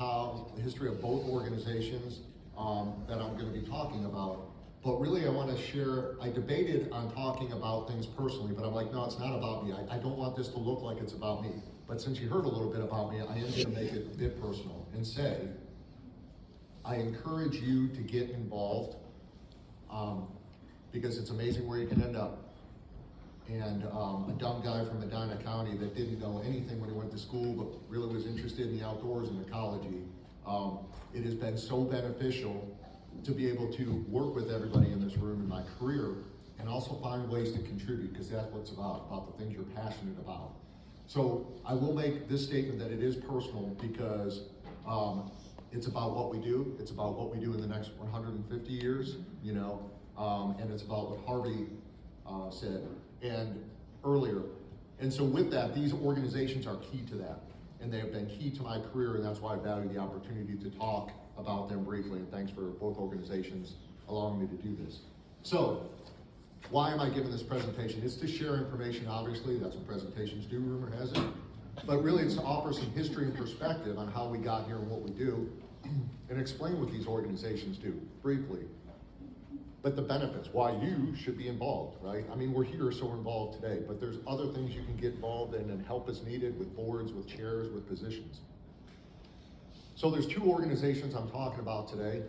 the history of both organizations that I'm going to be talking about. But really, I want to share, I debated on talking about things personally, but I'm like, no, it's not about me. I don't want this to look like it's about me. But since you heard a little bit about me, I am going to make it a bit personal and say, I encourage you to get involved because it's amazing where you can end up. And a dumb guy from Medina County that didn't know anything when he went to school, but really was interested in the outdoors and ecology, it has been so beneficial to be able to work with everybody in this room in my career and also find ways to contribute, because that's what it's about the things you're passionate about. So I will make this statement that it is personal because it's about what we do. It's about what we do in the next 150 years, you know, and it's about what Harvey said and earlier. And so with that, these organizations are key to that. And they have been key to my career, and that's why I value the opportunity to talk about them briefly. And thanks for both organizations allowing me to do this. So, why am I giving this presentation? It's to share information, obviously. That's what presentations do, rumor has it. But really, it's to offer some history and perspective on how we got here and what we do, and explain what these organizations do, briefly. But the benefits, why you should be involved, right? I mean, we're here, so we're involved today, but there's other things you can get involved in and help is needed with boards, with chairs, with positions. So there's two organizations I'm talking about today,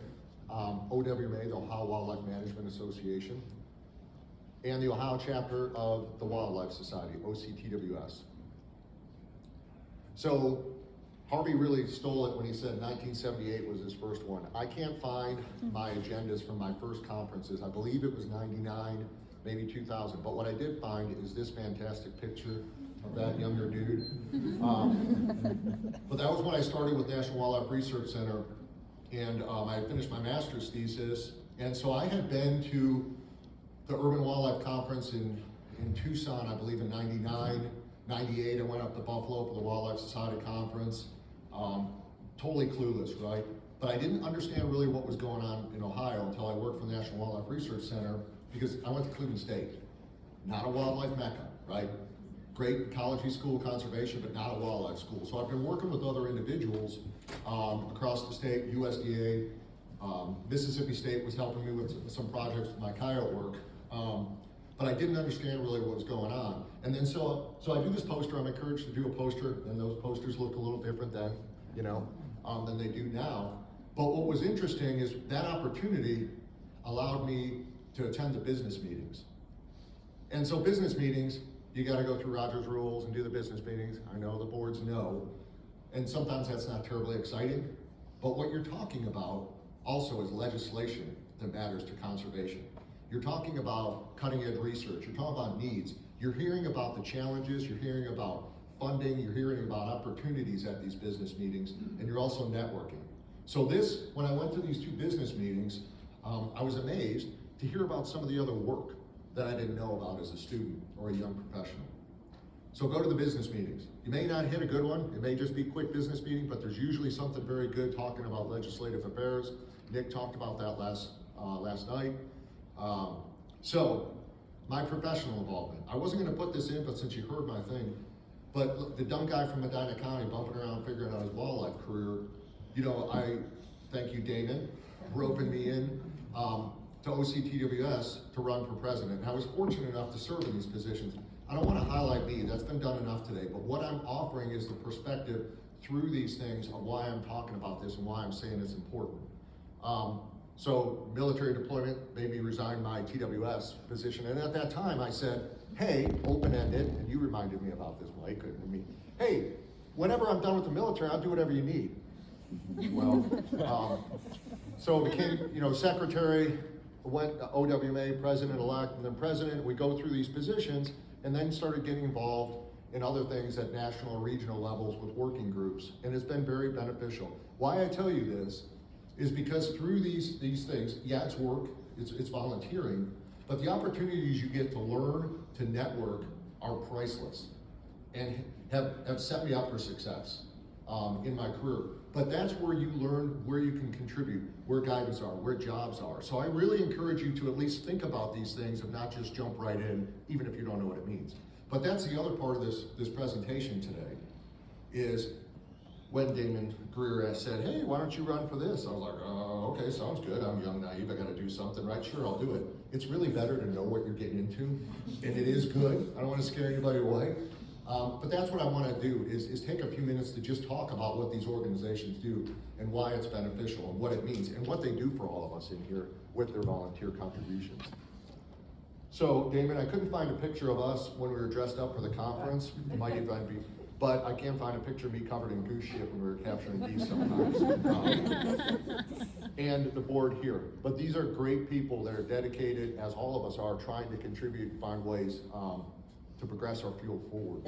OWMA, the Ohio Wildlife Management Association, and the Ohio chapter of the Wildlife Society, OCTWS. So Harvey really stole it when he said 1978 was his first one. I can't find my agendas from my first conferences. I believe it was 99, maybe 2000. But what I did find is this fantastic picture of that younger dude. But that was when I started with National Wildlife Research Center, and I had finished my master's thesis. And so I had been to the Urban Wildlife Conference in Tucson, I believe in 99, 98. I went up to Buffalo for the Wildlife Society Conference. Totally clueless, right? But I didn't understand really what was going on in Ohio until I worked for the National Wildlife Research Center, because I went to Cleveland State, not a wildlife mecca, right? Great ecology school, conservation, but not a wildlife school. So I've been working with other individuals across the state, USDA, Mississippi State was helping me with some projects with my coyote work. But I didn't understand really what was going on. And then so I do this poster. I'm encouraged to do a poster, and those posters look a little different then, you know, than they do now. But what was interesting is that opportunity allowed me to attend the business meetings. And so business meetings, you gotta go through Roger's rules and do the business meetings. I know the boards know, and sometimes that's not terribly exciting. But what you're talking about also is legislation that matters to conservation. You're talking about cutting edge research, you're talking about needs, you're hearing about the challenges, you're hearing about funding, you're hearing about opportunities at these business meetings, and you're also networking. So when I went to these two business meetings, I was amazed to hear about some of the other work that I didn't know about as a student or a young professional. So go to the business meetings. You may not hit a good one, it may just be a quick business meeting, but there's usually something very good talking about legislative affairs. Nick talked about that last night. So my professional involvement. I wasn't gonna put this in, but since you heard my thing, but look, the dumb guy from Medina County bumping around figuring out his wildlife career, you know, I thank you, Damon, roping me in to OCTWS to run for president. And I was fortunate enough to serve in these positions. I don't wanna highlight me, that's been done enough today, but what I'm offering is the perspective through these things of why I'm talking about this and why I'm saying it's important. So military deployment made me resign my TWS position. And at that time I said, hey, open-ended, and you reminded me about this, Mike, and me, hey, whenever I'm done with the military, I'll do whatever you need. Well, so it became, you know, secretary, went OWMA, president-elect, and then president. We go through these positions and then started getting involved in other things at national and regional levels with working groups. And it's been very beneficial. Why I tell you this is because through these things, yeah, it's work, it's volunteering, but the opportunities you get to learn, to network are priceless and have set me up for success in my career. But that's where you learn where you can contribute, where guidance are, where jobs are. So I really encourage you to at least think about these things and not just jump right in, even if you don't know what it means. But that's the other part of this presentation today, is when Damon Greer said, hey, why don't you run for this? I was like, okay, sounds good. I'm young, naive, I gotta do something, right? Sure, I'll do it. It's really better to know what you're getting into, and it is good. I don't wanna scare anybody away. But that's what I wanna do, is take a few minutes to just talk about what these organizations do and why it's beneficial and what it means and what they do for all of us in here with their volunteer contributions. So, Damon, I couldn't find a picture of us when we were dressed up for the conference. It might even be, but I can find a picture of me covered in goose shit when we were capturing geese sometimes. And the board here. But these are great people that are dedicated, as all of us are, trying to contribute and find ways to progress our field forward.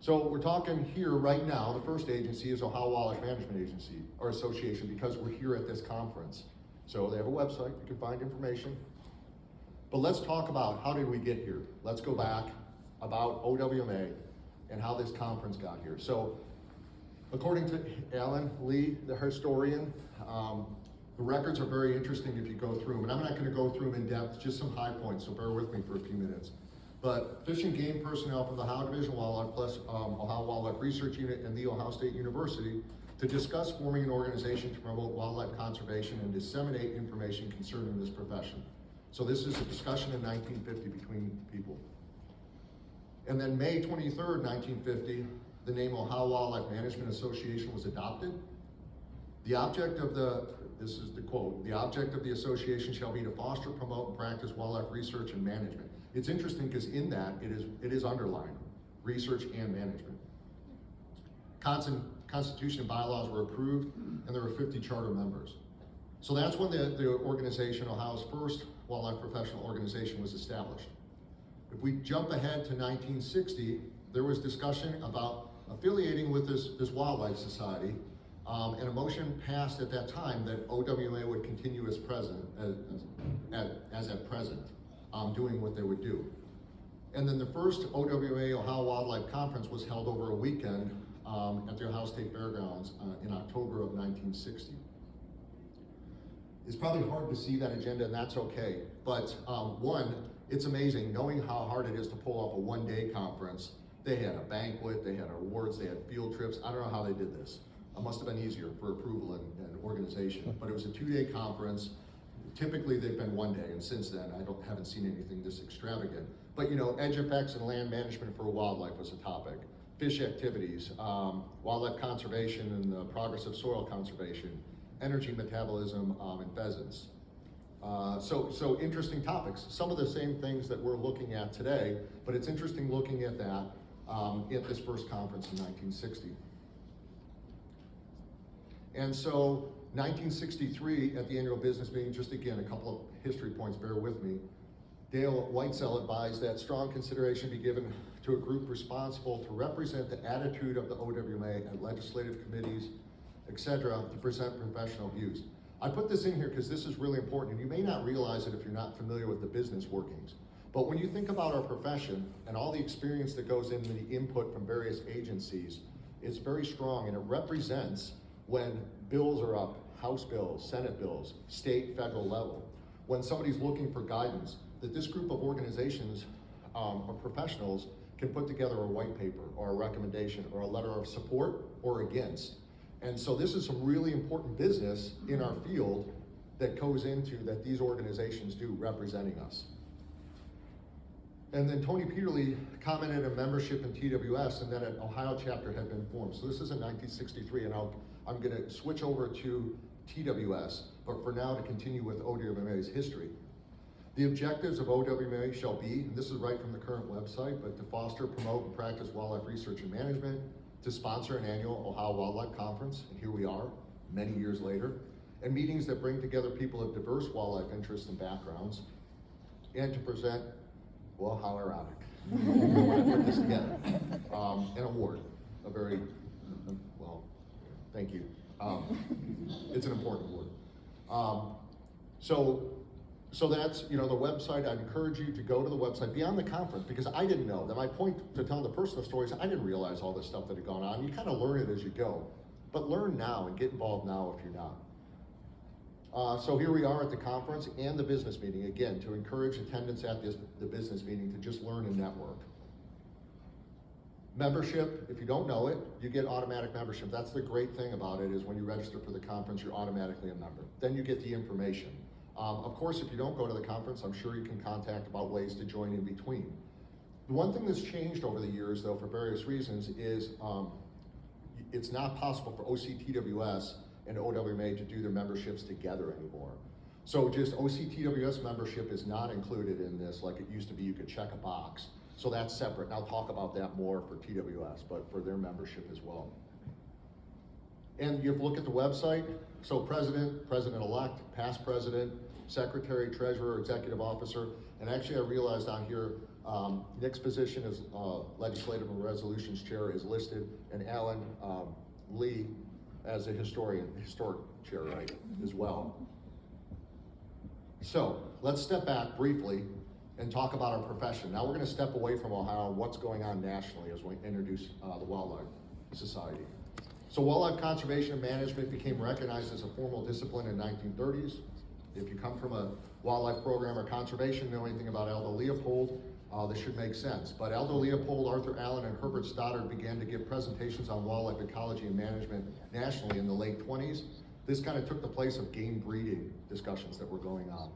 So we're talking here right now, the first agency is Ohio Wildlife Management Agency, or Association, because we're here at this conference. So they have a website, you can find information. But let's talk about how did we get here. Let's go back about OWMA and how this conference got here. So according to Alan Lee, the historian, the records are very interesting if you go through them. And I'm not gonna go through them in depth, just some high points, so bear with me for a few minutes. But Fish and Game personnel from the Ohio Division of Wildlife, plus Ohio Wildlife Research Unit and The Ohio State University to discuss forming an organization to promote wildlife conservation and disseminate information concerning this profession. So this is a discussion in 1950 between people. And then May 23rd, 1950, the name Ohio Wildlife Management Association was adopted. The object of this is the quote, the object of the association shall be to foster, promote, and practice wildlife research and management. It's interesting because in that, it is underlined, research and management. Constitution and bylaws were approved, and there were 50 charter members. So that's when the organization, Ohio's first wildlife professional organization, was established. If we jump ahead to 1960, there was discussion about affiliating with this wildlife society, and a motion passed at that time that OWMA would continue as at present, doing what they would do. And then the first OWMA Ohio Wildlife Conference was held over a weekend at the Ohio State Fairgrounds in October of 1960. It's probably hard to see that agenda, and that's okay. But one, it's amazing knowing how hard it is to pull off a one-day conference. They had a banquet, they had awards, they had field trips. I don't know how they did this. It must have been easier for approval and organization, but it was a 2-day conference. Typically they've been one day, and since then I haven't seen anything this extravagant. But you know, edge effects and land management for wildlife was a topic. Fish activities, wildlife conservation and the progress of soil conservation, energy metabolism, and pheasants. So interesting topics. Some of the same things that we're looking at today, but it's interesting looking at that at this first conference in 1960. And so 1963 at the annual business meeting, just again, a couple of history points, bear with me. Dale Whitesell advised that strong consideration be given to a group responsible to represent the attitude of the OWMA at legislative committees, etc., to present professional views. I put this in here because this is really important, and you may not realize it if you're not familiar with the business workings. But when you think about our profession and all the experience that goes into the input from various agencies, it's very strong, and it represents when bills are up, House bills, Senate bills, state, federal level, when somebody's looking for guidance, that this group of organizations or professionals can put together a white paper or a recommendation or a letter of support or against. And so this is some really important business in our field that goes into that these organizations do representing us. And then Tony Peterly commented on membership in TWS and that an Ohio chapter had been formed. So this is in 1963, and I'm gonna switch over to TWS, but for now to continue with OWMA's history. The objectives of OWMA shall be, and this is right from the current website, but to foster, promote, and practice wildlife research and management, to sponsor an annual Ohio Wildlife Conference, and here we are, many years later, and meetings that bring together people of diverse wildlife interests and backgrounds, and to present, well, how ironic, when I put this together, an award, a very, well, thank you. It's an important award. So that's, you know, the website. I'd encourage you to go to the website beyond the conference, because I didn't know. That my point to telling the personal stories, I didn't realize all this stuff that had gone on. You kind of learn it as you go, but learn now and get involved now if you're not. So here we are at the conference and the business meeting, again, to encourage attendance at the business meeting to just learn and network. Membership, if you don't know it, you get automatic membership. That's the great thing about it, is when you register for the conference, you're automatically a member. Then you get the information. Of course, if you don't go to the conference, I'm sure you can contact about ways to join in between. The one thing that's changed over the years, though, for various reasons, is it's not possible for OCTWS and OWMA to do their memberships together anymore. So just OCTWS membership is not included in this like it used to be. You could check a box. So that's separate, and I'll talk about that more for TWS, but for their membership as well. And you have to look at the website. So president, president-elect, past president, secretary, treasurer, executive officer, and actually I realized on here, Nick's position as legislative and resolutions chair is listed, and Alan Lee as a historic chair, right, as well. So let's step back briefly and talk about our profession. Now we're going to step away from Ohio and what's going on nationally as we introduce the Wildlife Society. So wildlife conservation and management became recognized as a formal discipline in the 1930s. If you come from a wildlife program or conservation, know anything about Aldo Leopold, this should make sense. But Aldo Leopold, Arthur Allen, and Herbert Stoddard began to give presentations on wildlife ecology and management nationally in the late 20s. This kind of took the place of game breeding discussions that were going on.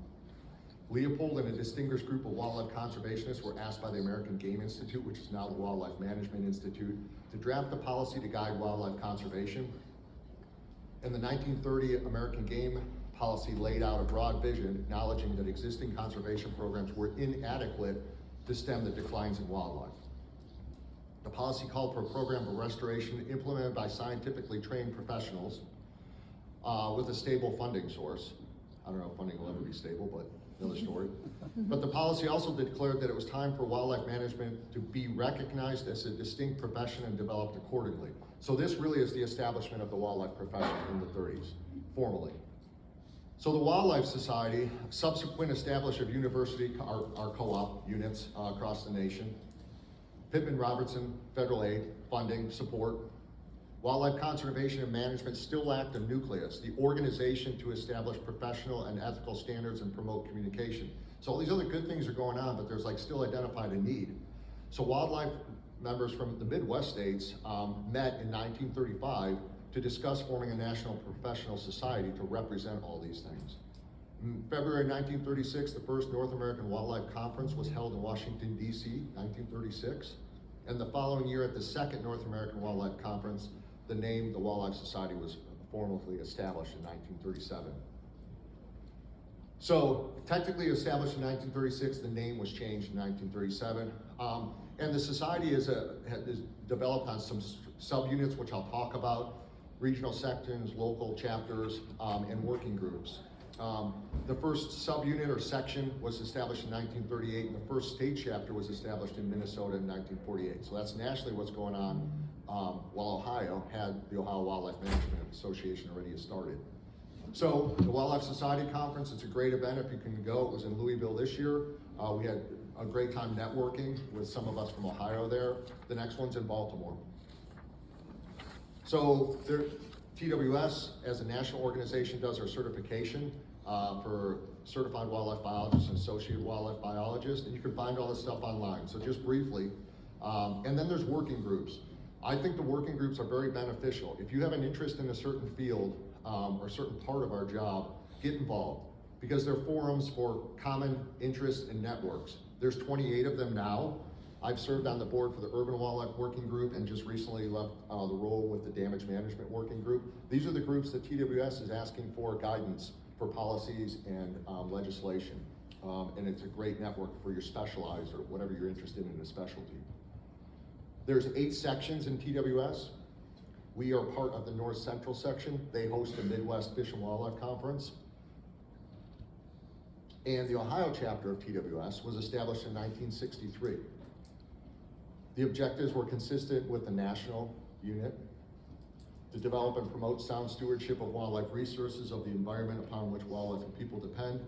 Leopold and a distinguished group of wildlife conservationists were asked by the American Game Institute, which is now the Wildlife Management Institute, to draft a policy to guide wildlife conservation. And the 1930 American Game Policy laid out a broad vision, acknowledging that existing conservation programs were inadequate to stem the declines in wildlife. The policy called for a program of restoration implemented by scientifically trained professionals with a stable funding source. I don't know if funding will ever be stable, but another story. But the policy also declared that it was time for wildlife management to be recognized as a distinct profession and developed accordingly. So this really is the establishment of the wildlife profession in the 30s, formally. So the Wildlife Society, subsequent establishment of university, our co-op units across the nation, Pittman Robertson, federal aid, funding, support. Wildlife conservation and management still lacked a nucleus, the organization to establish professional and ethical standards and promote communication. So all these other good things are going on, but there's like still identified a need. So wildlife members from the Midwest states met in 1935 to discuss forming a national professional society to represent all these things. In February 1936, the first North American Wildlife Conference was held in Washington, D.C., 1936. And the following year at the second North American Wildlife Conference, the Wildlife Society was formally established in 1937. So technically established in 1936, the name was changed in 1937. And the society is developed on some subunits, which I'll talk about, regional sections, local chapters, and working groups. The first subunit or section was established in 1938, and the first state chapter was established in Minnesota in 1948. So that's nationally what's going on, while Ohio had the Ohio Wildlife Management Association already started. So the Wildlife Society Conference, it's a great event if you can go. It was in Louisville this year. We had a great time networking with some of us from Ohio there. The next one's in Baltimore. So TWS, as a national organization, does our certification for certified wildlife biologists and associate wildlife biologists, and you can find all this stuff online. So just briefly, and then there's working groups. I think the working groups are very beneficial. If you have an interest in a certain field or a certain part of our job, get involved, because they're forums for common interests and networks. There's 28 of them now. I've served on the board for the Urban Wildlife Working Group and just recently left the role with the Damage Management Working Group. These are the groups that TWS is asking for guidance for policies and legislation. And it's a great network for your specialized or whatever you're interested in a specialty. There's 8 sections in TWS. We are part of the North Central section. They host the Midwest Fish and Wildlife Conference. And the Ohio chapter of TWS was established in 1963. The objectives were consistent with the national unit: to develop and promote sound stewardship of wildlife resources of the environment upon which wildlife and people depend,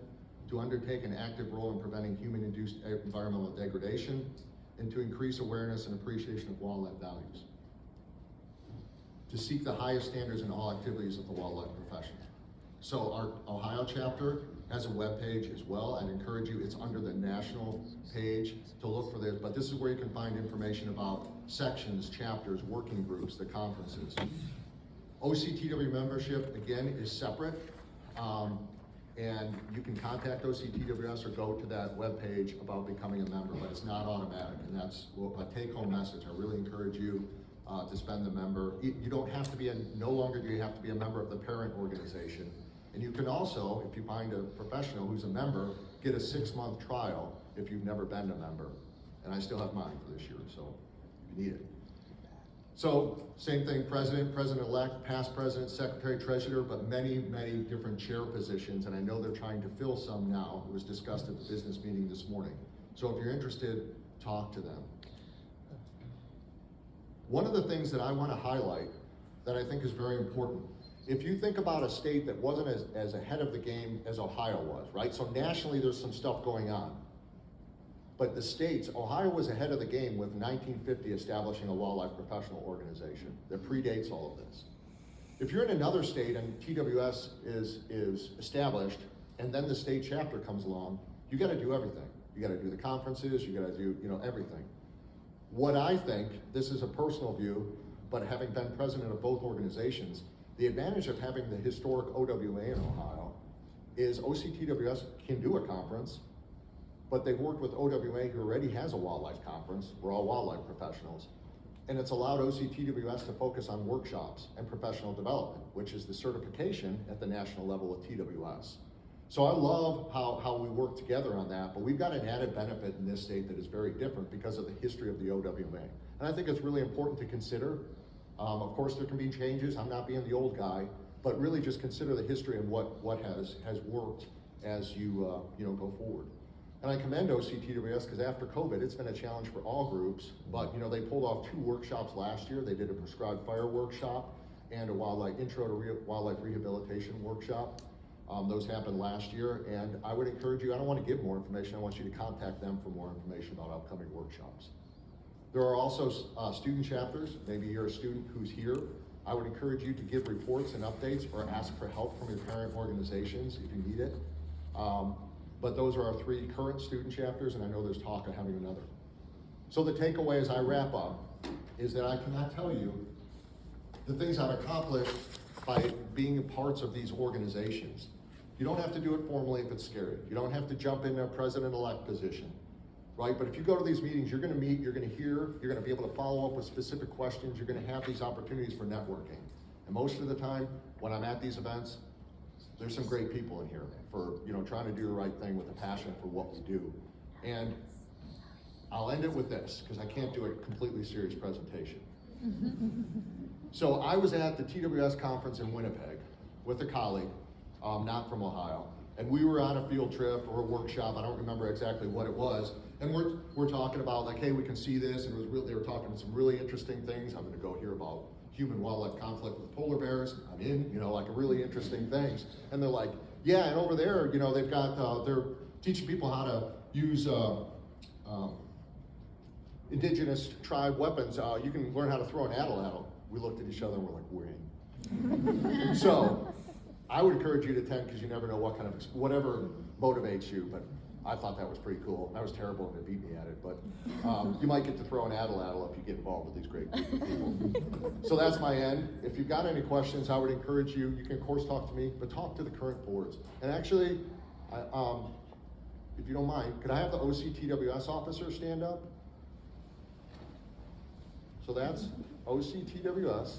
to undertake an active role in preventing human-induced environmental degradation, and to increase awareness and appreciation of wildlife values, to seek the highest standards in all activities of the wildlife profession. So our Ohio chapter has a webpage as well. I'd encourage you, it's under the national page to look for this, but this is where you can find information about sections, chapters, working groups, the conferences. OCTW membership, again, is separate. And you can contact OCTWS or go to that webpage about becoming a member, but it's not automatic, and that's a take-home message. I really encourage you to spend the member. You don't have to be no longer do you have to be a member of the parent organization. And you can also, if you find a professional who's a member, get a 6-month trial if you've never been a member. And I still have mine for this year, so if you need it. So, same thing, president, president-elect, past president, secretary, treasurer, but many, many different chair positions, and I know they're trying to fill some now. It was discussed at the business meeting this morning. So if you're interested, talk to them. One of the things that I want to highlight that I think is very important, if you think about a state that wasn't as ahead of the game as Ohio was, right? So nationally there's some stuff going on. But the states, Ohio was ahead of the game with 1950 establishing a wildlife professional organization that predates all of this. If you're in another state and TWS is established and then the state chapter comes along, you gotta do everything. You gotta do the conferences, you gotta do everything. What I think, this is a personal view, but having been president of both organizations, the advantage of having the historic OWA in Ohio is OCTWS can do a conference, but they've worked with OWA who already has a wildlife conference. We're all wildlife professionals. And it's allowed OCTWS to focus on workshops and professional development, which is the certification at the national level with TWS. So I love how we work together on that, but we've got an added benefit in this state that is very different because of the history of the OWA. And I think it's really important to consider. Of course, there can be changes. I'm not being the old guy, but really just consider the history and what has worked as you go forward. And I commend OCTWS because after COVID, it's been a challenge for all groups, but they pulled off 2 workshops last year. They did a prescribed fire workshop and a intro to wildlife rehabilitation workshop. Those happened last year, and I would encourage you, I don't want to give more information, I want you to contact them for more information about upcoming workshops. There are also student chapters. Maybe you're a student who's here. I would encourage you to give reports and updates or ask for help from your parent organizations if you need it. But those are our 3 current student chapters, and I know there's talk of having another. So the takeaway as I wrap up is that I cannot tell you the things I've accomplished by being parts of these organizations. You don't have to do it formally if it's scary. You don't have to jump into a president-elect position, right? But if you go to these meetings, you're gonna meet, you're gonna hear, you're gonna be able to follow up with specific questions, you're gonna have these opportunities for networking. And most of the time, when I'm at these events, there's some great people in here for trying to do the right thing with a passion for what we do. And I'll end it with this, because I can't do a completely serious presentation. So I was at the TWS conference in Winnipeg with a colleague, not from Ohio, and we were on a field trip or a workshop, I don't remember exactly what it was, and we're talking about like, hey, we can see this, and they were talking some really interesting things. I'm gonna go hear about human-wildlife conflict with polar bears. I'm in, like really interesting things. And they're like, yeah, and over there, they've got, they're teaching people how to use indigenous tribe weapons. You can learn how to throw an atlatl. We looked at each other and we're like, we're in. So I would encourage you to attend because you never know what kind of, whatever motivates you, but I thought that was pretty cool. I was terrible and they beat me at it, but you might get to throw an atlatl if you get involved with these great group of people. So that's my end. If you've got any questions, I would encourage you, you can of course talk to me, but talk to the current boards. And actually, if you don't mind, could I have the OCTWS officer stand up? So that's OCTWS,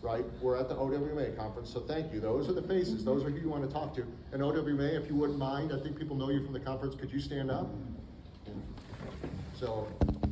right? We're at the OWA conference, so thank you. Those are the faces, those are who you want to talk to. And OWA, if you wouldn't mind, I think people know you from the conference, could you stand up? So,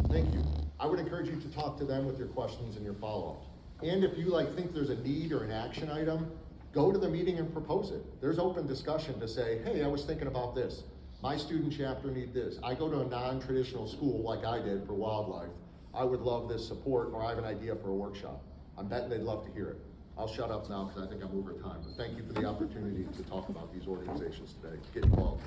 thank you. I would encourage you to talk to them with your questions and your follow-ups. And if you think there's a need or an action item, go to the meeting and propose it. There's open discussion to say, hey, I was thinking about this. My student chapter need this. I go to a non-traditional school like I did for wildlife. I would love this support, or I have an idea for a workshop. I'm betting they'd love to hear it. I'll shut up now because I think I'm over time, but thank you for the opportunity to talk about these organizations today. Get involved.